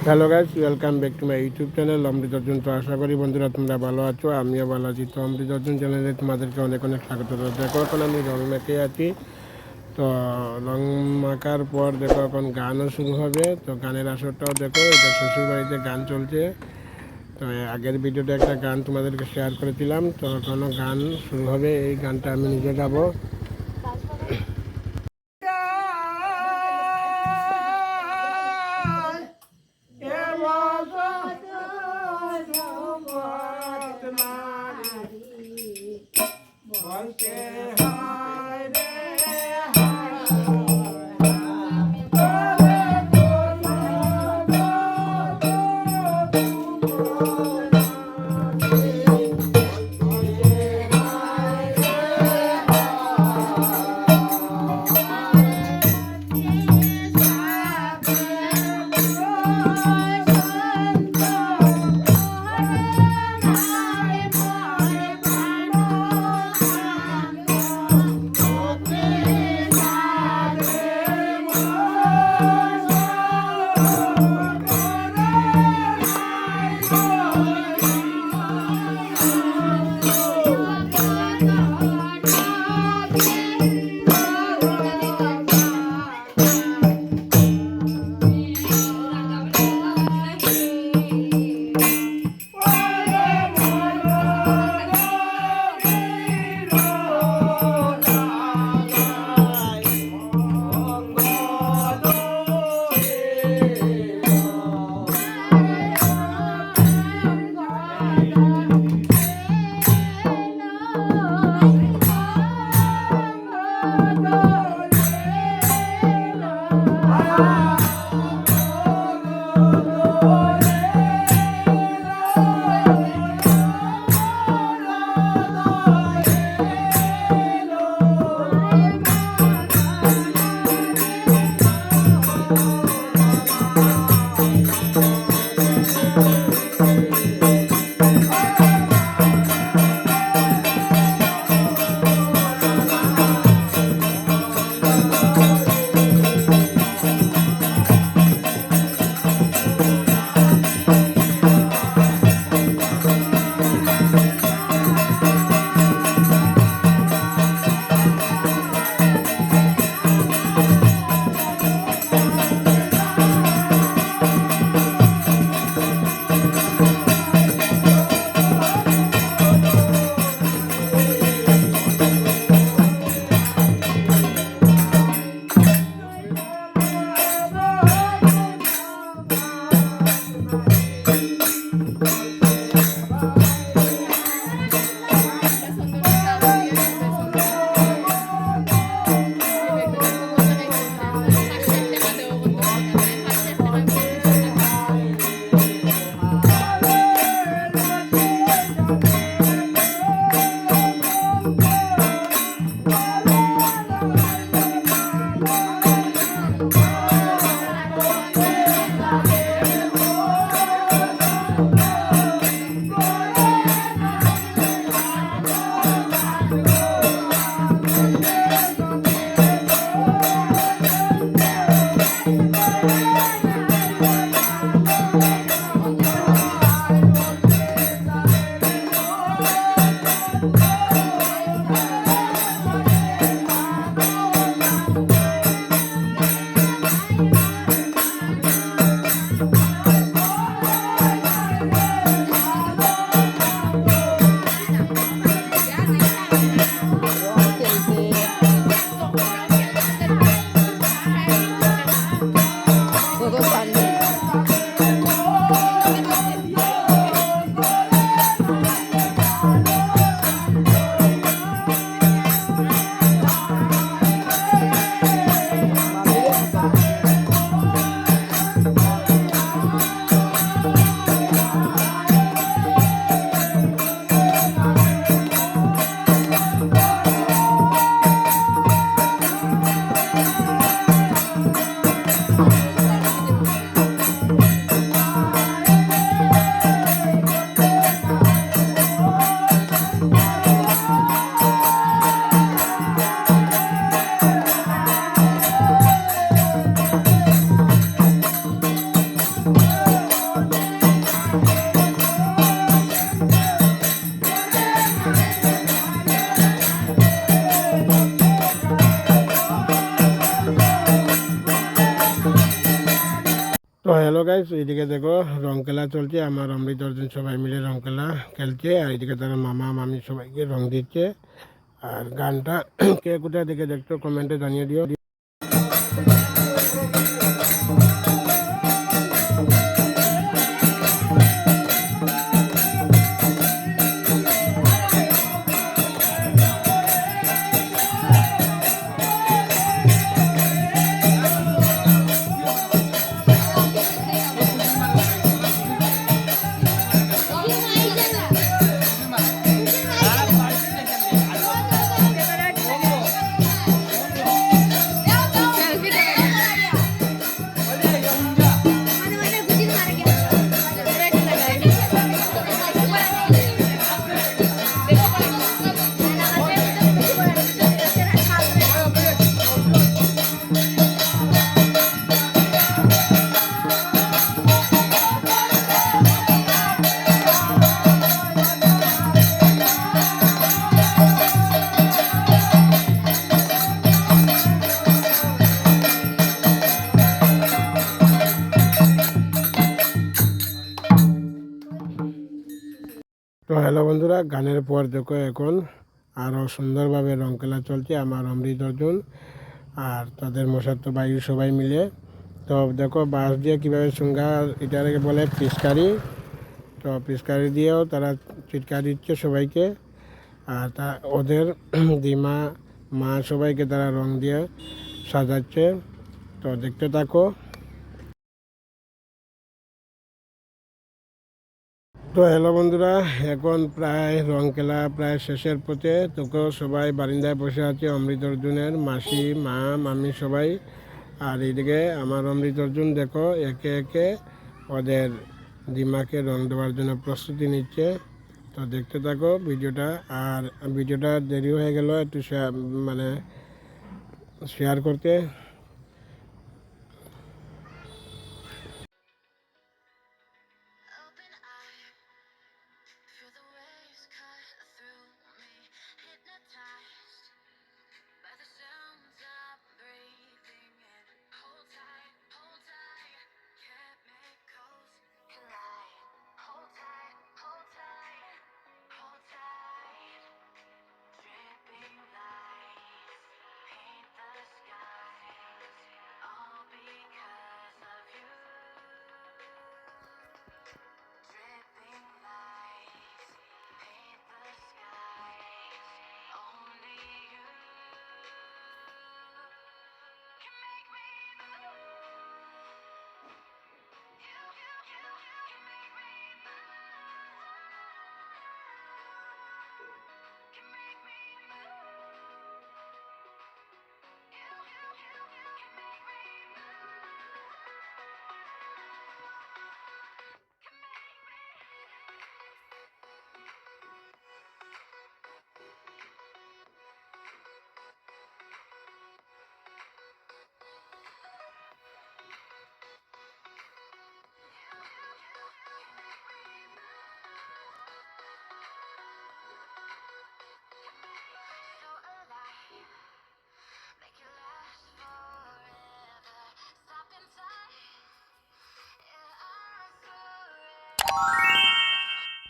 Hello guys, welcome back to my YouTube channel Amrit Arjun. তো আশা করি বন্ধুরা তোমরা ভালো আছো, আমিও ভালো আছি। তো অমৃত অর্জুন চ্যানেলে তোমাদেরকে অনেক অনেক স্বাগত। দেখো এখন আমি রং মেখে আছি। তো রং মাখার পর দেখো এখন গানও শুরু হবে। তো গানের আসরটাও দেখো, এটা শ্বশুরবাড়িতে গান চলছে। তো আগের ভিডিওতে একটা গান তোমাদেরকে শেয়ার করেছিলাম, তো এখনও গান শুরু হবে। এই গানটা আমি নিজে গাবো। হ্যালো গাইস, এইদিকে দেখো রং খেলা চলছে। আমার অমৃত অর্জুন সবাই মিলে রং খেলা খেলছে, আর এইদিকে তারা মামা মামি সবাইকে রং দিচ্ছে। আর গানটা কে কোথায় থেকে দেখছো কমেন্টে জানিয়ে দিও। তো হ্যালো বন্ধুরা, গানের পর দেখো এখন আরও সুন্দরভাবে রং খেলা চলছে আমার অমৃত অর্জুন আর তাদের মশাত্ত বায়ু সবাই মিলে। তো দেখো বাঁশ দিয়ে কীভাবে সুঙ্গা, এটাকে বলে পিচকারি। তো পিচকারি দিয়েও তারা চিৎকার দিচ্ছে সবাইকে। আর তা ওদের দিমা মা সবাইকে তারা রং দিয়ে সাজাচ্ছে। তো দেখতে থাকো। তো হ্যালো বন্ধুরা, এখন প্রায় রং খেলা প্রায় শেষের পথে। তোকেও সবাই বারিন্দায় বসে আছে অমৃত অর্জুনের মাসি মা মামি সবাই। আর এইদিকে আমার অমৃত অর্জুন দেখো একে একে ওদের দিমাকে রং দেওয়ার জন্য প্রস্তুতি নিচ্ছে। তো দেখতে থাকো ভিডিওটা। আর ভিডিওটা দেরি হয়ে গেল একটু শেয়ার করতে।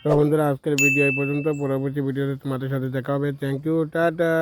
তো বন্ধুরা, আজকের ভিডিও এই পর্যন্ত। পরবর্তী ভিডিওতে তোমাদের সাথে দেখা হবে। Thank you, tata.